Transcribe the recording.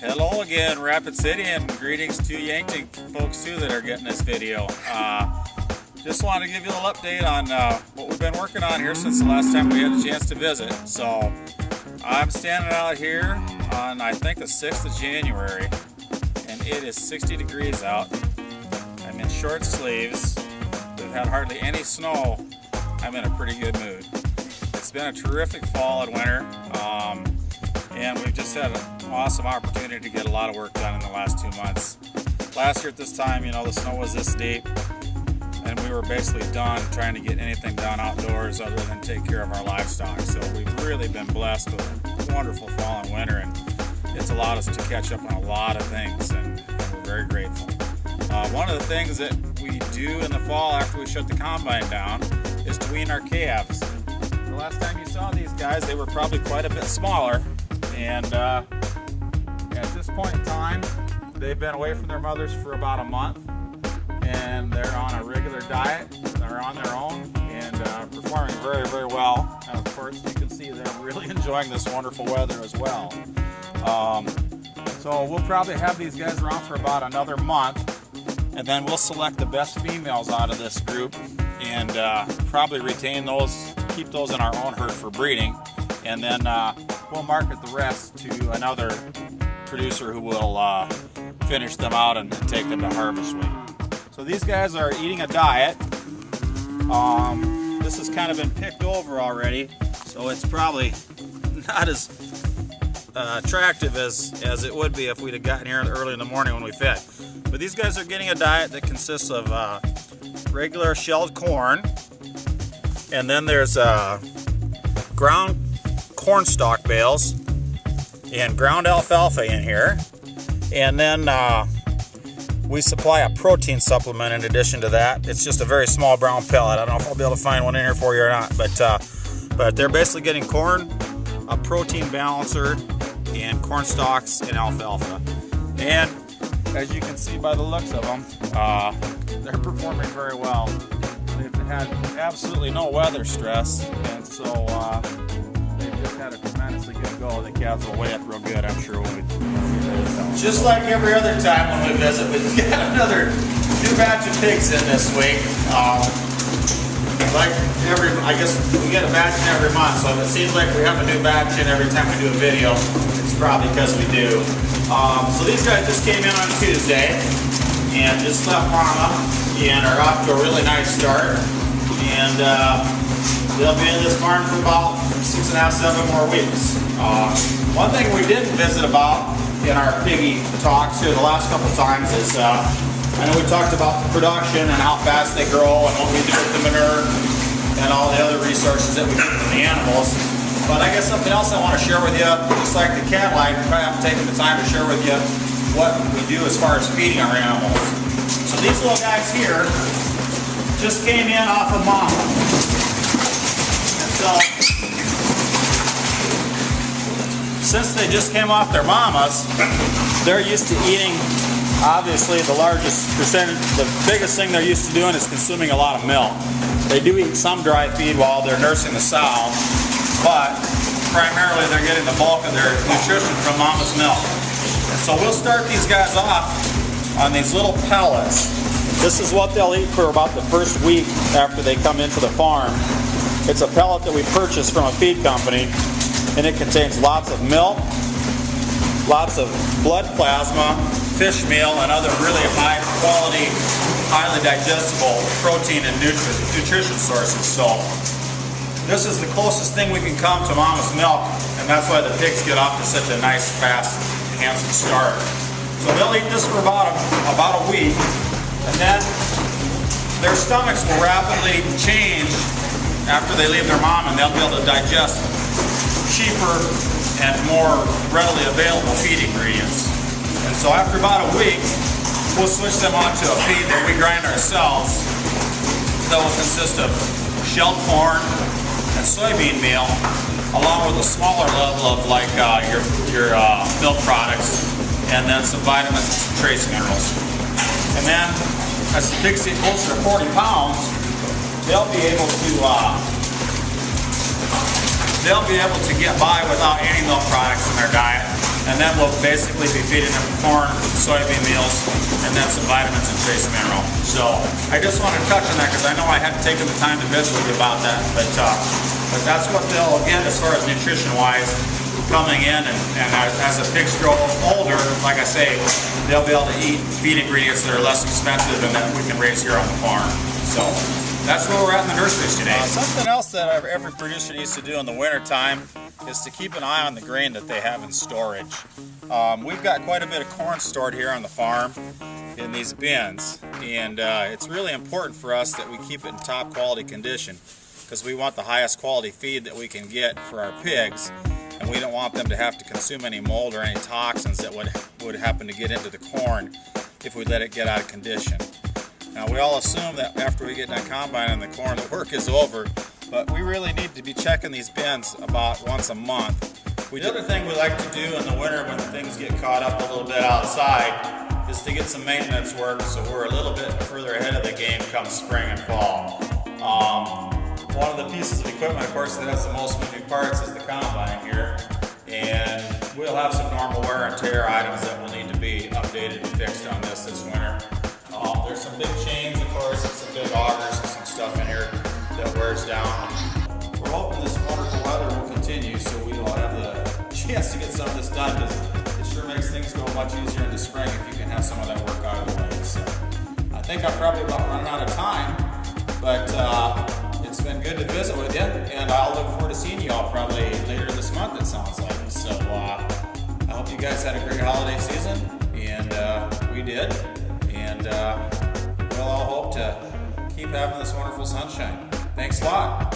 Hello again, Rapid City, and greetings to Yankton folks too that are getting this video. Just wanted to give you a little update on what we've been working on here since the last time we had a chance to visit. So I'm standing out here on, I think, the 6th of January, and it is 60 degrees out. I'm in short sleeves. We've had hardly any snow. I'm in a pretty good mood. It's been a terrific fall and winter, and we've just had an awesome opportunity to get a lot of work done in the last 2 months. Last year at this time, you know, the snow was this deep, and we were basically done trying to get anything done outdoors other than take care of our livestock. So we've really been blessed with a wonderful fall and winter, and it's allowed us to catch up on a lot of things, and we're very grateful. One of the things that we do in the fall after we shut the combine down is to wean our calves. The last time you saw these guys, they were probably quite a bit smaller, and at this point in time, they've been away from their mothers for about a month, and they're on a regular diet. They're on their own and performing very, very well. And of course, you can see they're really enjoying this wonderful weather as well. So we'll probably have these guys around for about another month, and then we'll select the best females out of this group and probably retain those, keep those in our own herd for breeding, and then we'll market the rest to another producer who will finish them out and take them to harvest weight. So these guys are eating a diet. This has kind of been picked over already, so it's probably not as attractive as it would be if we'd have gotten here early in the morning when we fed. But these guys are getting a diet that consists of regular shelled corn, and then there's ground corn stalk bales and ground alfalfa in here, and then we supply a protein supplement in addition to that. It's just a very small brown pellet. I don't know if I'll be able to find one in here for you or not, but they're basically getting corn, a protein balancer, and corn stalks and alfalfa. And as you can see by the looks of them, they're performing very well. They've had absolutely no weather stress, and so they've just had a tremendously good go. The calves will weigh up real good, I'm sure. Just like every other time when we visit, we've got another new batch of pigs in this week. I guess we get a batch in every month, so if it seems like we have a new batch in every time we do a video, it's probably because we do. So these guys just came in on Tuesday and just left mama and are off to a really nice start. And they'll be in this barn for about 6.5, 7 more weeks. One thing we didn't visit about in our piggy talks here the last couple times is I know we talked about the production and how fast they grow and what we do with the manure and all the other resources that we get from the animals. But I guess something else I want to share with you, just like the cattle, I probably haven't taken the time to share with you what we do as far as feeding our animals. So these little guys here just came in off of mama. And so, since they just came off their mamas, they're used to eating, obviously, the largest percentage, the biggest thing they're used to doing is consuming a lot of milk. They do eat some dry feed while they're nursing the sow, but primarily they're getting the bulk of their nutrition from mama's milk. And so we'll start these guys off on these little pellets. This is what they'll eat for about the first week after they come into the farm. It's a pellet that we purchased from a feed company, and it contains lots of milk, lots of blood plasma, fish meal, and other really high quality, highly digestible protein and nutrition sources. So this is the closest thing we can come to mama's milk, and that's why the pigs get off to such a nice, fast, handsome start. So they'll eat this for about a week, and then their stomachs will rapidly change after they leave their mom, and they'll be able to digest cheaper and more readily available feed ingredients. And so after about a week, we'll switch them onto a feed that we grind ourselves that will consist of shelled corn and soybean meal, along with a smaller level of like your milk products, and then some vitamins and some trace minerals. And then as the pigs get closer to 40 pounds, they'll be able to get by without any milk products in their diet. And then we'll basically be feeding them corn, soybean meals, and then some vitamins and trace mineral. So I just want to touch on that because I know I hadn't taken the time to visit with you about that. But that's what they'll get as far as nutrition-wise coming in. And as the pigs grow older, like I say, they'll be able to eat feed ingredients that are less expensive and that we can raise here on the farm. So that's where we're at in the nurseries today. Something else that every producer needs to do in the wintertime is to keep an eye on the grain that they have in storage. We've got quite a bit of corn stored here on the farm in these bins, and it's really important for us that we keep it in top quality condition because we want the highest quality feed that we can get for our pigs, and we don't want them to have to consume any mold or any toxins that would happen to get into the corn if we let it get out of condition. Now, we all assume that after we get done combining the corn, the work is over, but we really need to be checking these bins about once a month. The other thing we like to do in the winter when things get caught up a little bit outside is to get some maintenance work so we're a little bit further ahead of the game come spring and fall. One of the pieces of equipment, of course, that has the most moving parts is the combine here, and we'll have some normal wear and tear items that will need to be updated and fixed on this winter. There's some big chains, of course, and some big augers and some stuff in here that wears down. We're hoping this wonderful weather will continue so we will have the chance to get some of this done, because it sure makes things go much easier in the spring if you can have some of that work out of the way. So I think I'm probably about running out of time, but it's been good to visit with you, and I'll look forward to seeing you all probably later this month, it sounds like. So I hope you guys had a great holiday season, and we did, and we'll all hope to keep having this wonderful sunshine. Thanks a lot.